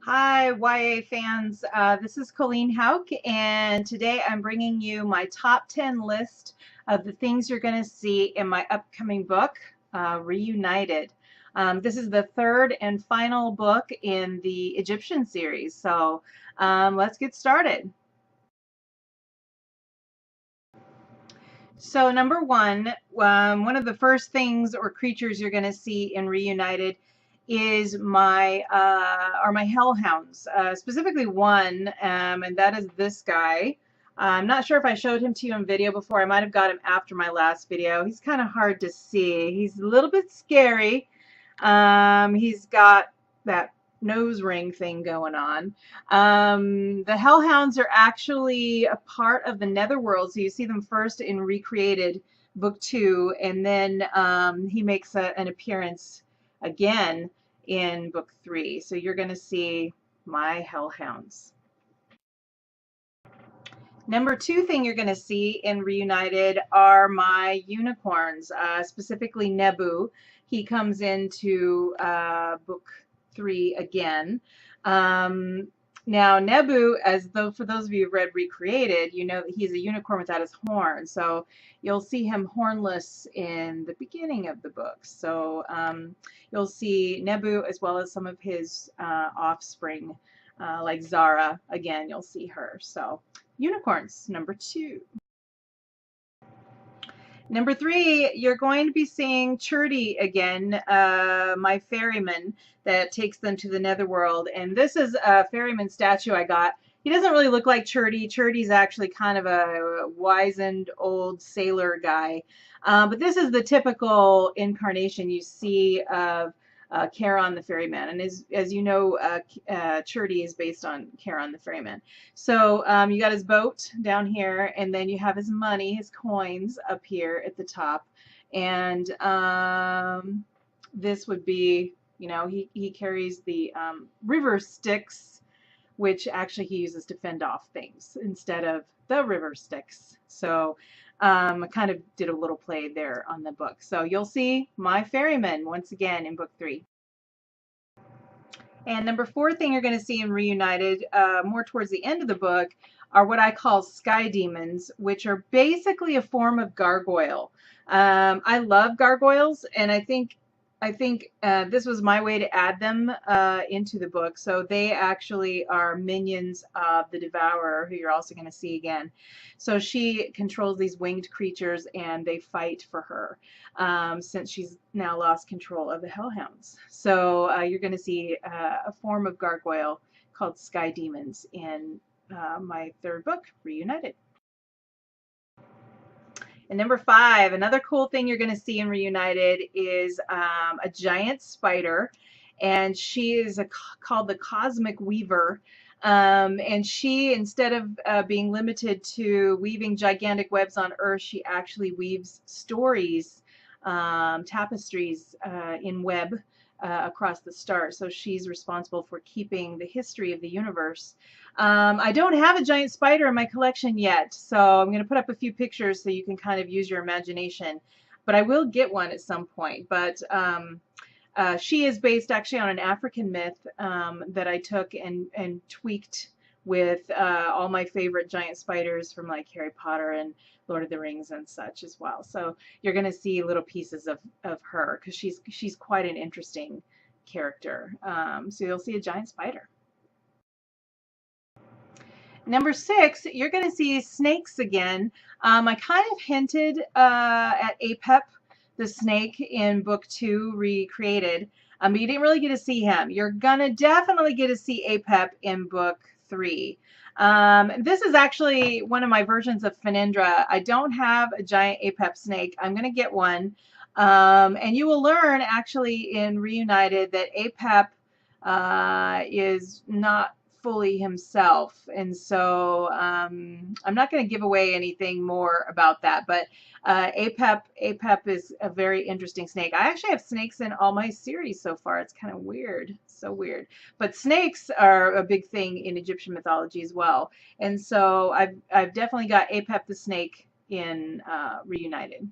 Hi, YA fans. This is Colleen Houck, and today I'm bringing you my top 10 list of the things you're going to see in my upcoming book, Reunited. This is the third and final book in the Egyptian series, so let's get started. So, number one of the first things or creatures you're going to see in Reunited is my hellhounds, specifically one, and that is this guy. I'm not sure if I showed him to you in video before. I might have got him after my last video. He's kind of hard to see. He's a little bit scary. He's got that nose ring thing going on. The Hellhounds are actually a part of the Netherworld, so you see them first in Recreated Book 2, and then he makes an appearance again in Book 3. So you're going to see my Hellhounds. Number two thing you're going to see in Reunited are my unicorns, specifically Nebu. He comes into Book 3 again. Now, Nebu, for those of you who've read Recreated, you know that he's a unicorn without his horn. So you'll see him hornless in the beginning of the book. So you'll see Nebu as well as some of his offspring, like Zara. Again, you'll see her. So unicorns, number two. Number three, you're going to be seeing Churdy again, my ferryman that takes them to the Netherworld. And this is a ferryman statue I got. He doesn't really look like Churdy. Churdy's actually kind of a wizened old sailor guy. But this is the typical incarnation you see of Charon the Ferryman. And as you know, Churdy is based on Charon the Ferryman. So you got his boat down here, and then you have his money, his coins up here at the top. And this would be, you know, he carries the river sticks, which actually he uses to fend off things instead of the river sticks. So I kind of did a little play there on the book. So you'll see my ferryman once again in Book 3. And number four thing you're going to see in Reunited, more towards the end of the book, are what I call sky demons, which are basically a form of gargoyle. I love gargoyles, and I think this was my way to add them into the book. So they actually are minions of the Devourer, who you're also going to see again. So she controls these winged creatures, and they fight for her since she's now lost control of the Hellhounds. So you're going to see a form of gargoyle called sky demons in my third book, Reunited. And number five, another cool thing you're going to see in Reunited is a giant spider, and she is called the Cosmic Weaver. And she, instead of being limited to weaving gigantic webs on Earth, she actually weaves stories, tapestries in web across the stars. So she's responsible for keeping the history of the universe. I don't have a giant spider in my collection yet, so I'm going to put up a few pictures so you can kind of use your imagination. But I will get one at some point. But she is based actually on an African myth that I took and tweaked with all my favorite giant spiders from like Harry Potter and Lord of the Rings and such as well. So you're going to see little pieces of her because she's quite an interesting character. So you'll see a giant spider. Number six, you're going to see snakes again. I kind of hinted at Apep, the snake, in Book 2, Recreated, but you didn't really get to see him. You're going to definitely get to see Apep in Book 3. This is actually one of my versions of Phanindra. I don't have a giant Apep snake. I'm going to get one. And you will learn actually in Reunited that Apep is not fully himself, and so I'm not going to give away anything more about that, but Apep is a very interesting snake. I actually have snakes in all my series so far. It's kind of weird, so weird, but snakes are a big thing in Egyptian mythology as well, and so I've definitely got Apep the snake in Reunited.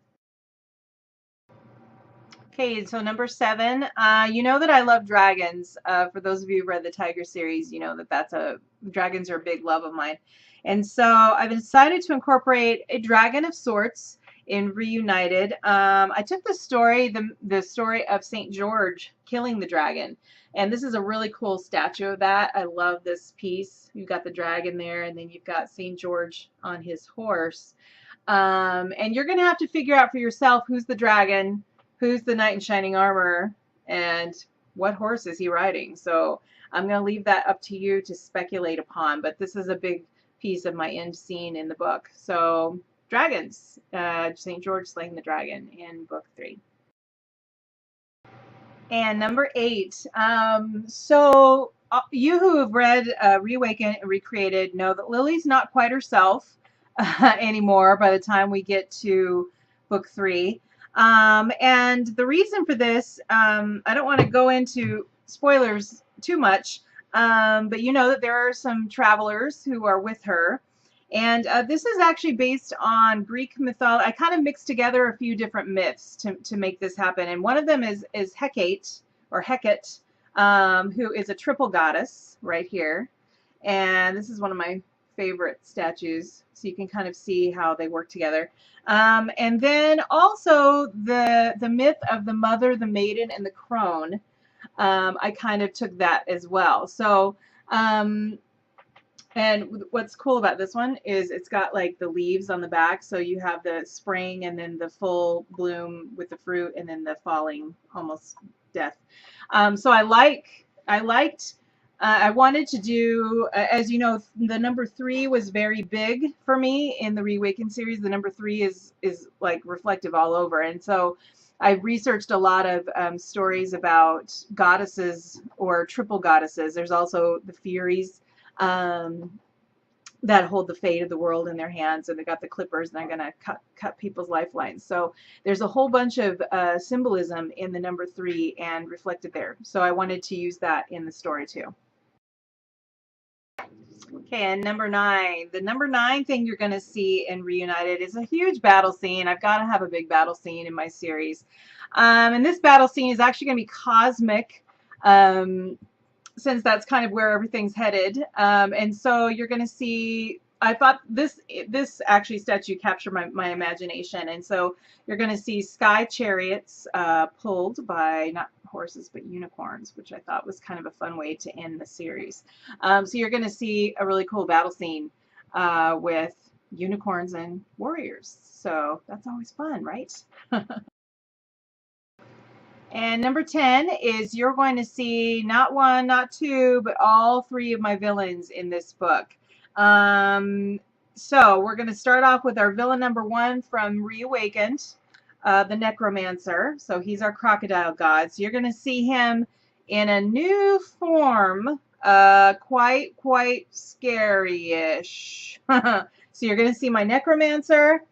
Okay, so number 7, you know that I love dragons. For those of you who've read the Tiger series, you know that dragons are a big love of mine. And so I've decided to incorporate a dragon of sorts in Reunited. I took the story of St. George killing the dragon. And this is a really cool statue of that. I love this piece. You've got the dragon there, and then you've got St. George on his horse. And you're going to have to figure out for yourself who's the dragon, who's the knight in shining armor, and what horse is he riding. So I'm going to leave that up to you to speculate upon, but this is a big piece of my end scene in the book. So dragons, St. George slaying the dragon in book 3. And number 8, so you who have read Reawaken and Recreated know that Lily's not quite herself anymore by the time we get to book 3. And the reason for this, I don't want to go into spoilers too much, but you know that there are some travelers who are with her. And this is actually based on Greek mythology. I kind of mixed together a few different myths to make this happen. And one of them is Hecate, or Hecate, who is a triple goddess right here. And this is one of my favorite statues. So you can kind of see how they work together. And then also the myth of the mother, the maiden, and the crone. I kind of took that as well. So, and what's cool about this one is it's got like the leaves on the back. So you have the spring and then the full bloom with the fruit and then the falling almost death. So I wanted to do, as you know, the number 3 was very big for me in the Reawaken series. The number 3 is like reflective all over. And so I researched a lot of stories about goddesses or triple goddesses. There's also the Furies that hold the fate of the world in their hands, and they got the clippers, and they're going to cut people's lifelines. So there's a whole bunch of symbolism in the number 3 and reflected there. So I wanted to use that in the story too. Okay, and number 9. The number 9 thing you're going to see in Reunited is a huge battle scene. I've got to have a big battle scene in my series. And this battle scene is actually going to be cosmic, since that's kind of where everything's headed. And so you're going to see, I thought this actually statue captured my imagination. And so you're going to see sky chariots pulled by not horses but unicorns, which I thought was kind of a fun way to end the series. So you're going to see a really cool battle scene with unicorns and warriors. So that's always fun, right? And number 10 is you're going to see not 1, not 2, but all 3 of my villains in this book. So we're going to start off with our villain number 1 from Reawakened, the Necromancer. So he's our crocodile god. So you're going to see him in a new form, quite scary-ish. So you're going to see my Necromancer.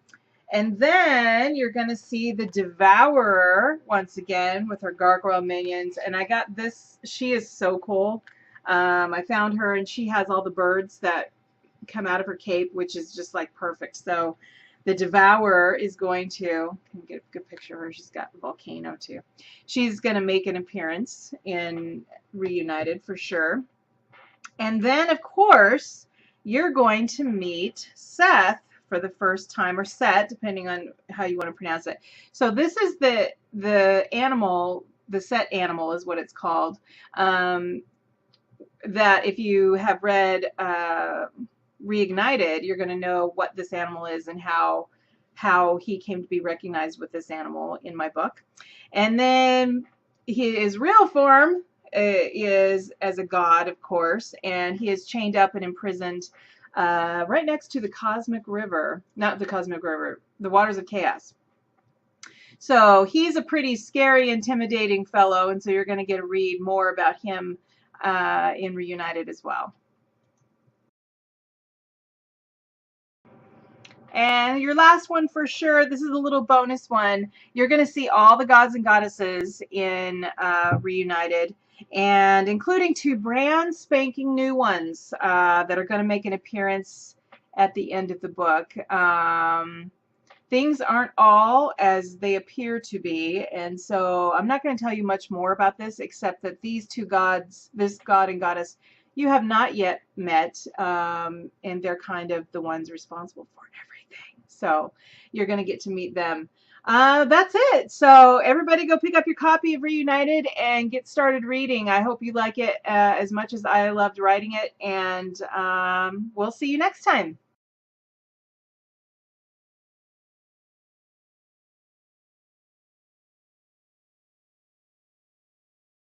And then you're going to see the Devourer once again with her gargoyle minions. And I got this. She is so cool. I found her, and she has all the birds that come out of her cape, which is just like perfect. So the Devourer is going to, can get a good picture of her. She's got the volcano too. She's going to make an appearance in Reunited for sure. And then, of course, you're going to meet Seth for the first time, or Set, depending on how you want to pronounce it. So this is the animal, the Set animal is what it's called, that if you have read Reignited, you're going to know what this animal is and how he came to be recognized with this animal in my book. And then his real form is as a god, of course, and he is chained up and imprisoned right next to the Cosmic River, not the Cosmic River, the Waters of Chaos. So he's a pretty scary, intimidating fellow, and so you're going to get to read more about him in Reunited as well. And your last one for sure, this is a little bonus one. You're going to see all the gods and goddesses in Reunited, and including 2 brand spanking new ones that are going to make an appearance at the end of the book. things aren't all as they appear to be. And so I'm not going to tell you much more about this, except that these two gods, this god and goddess, you have not yet met, and they're kind of the ones responsible for everything. So you're going to get to meet them. That's it. So everybody go pick up your copy of Reunited and get started reading. I hope you like it as much as I loved writing it, and we'll see you next time.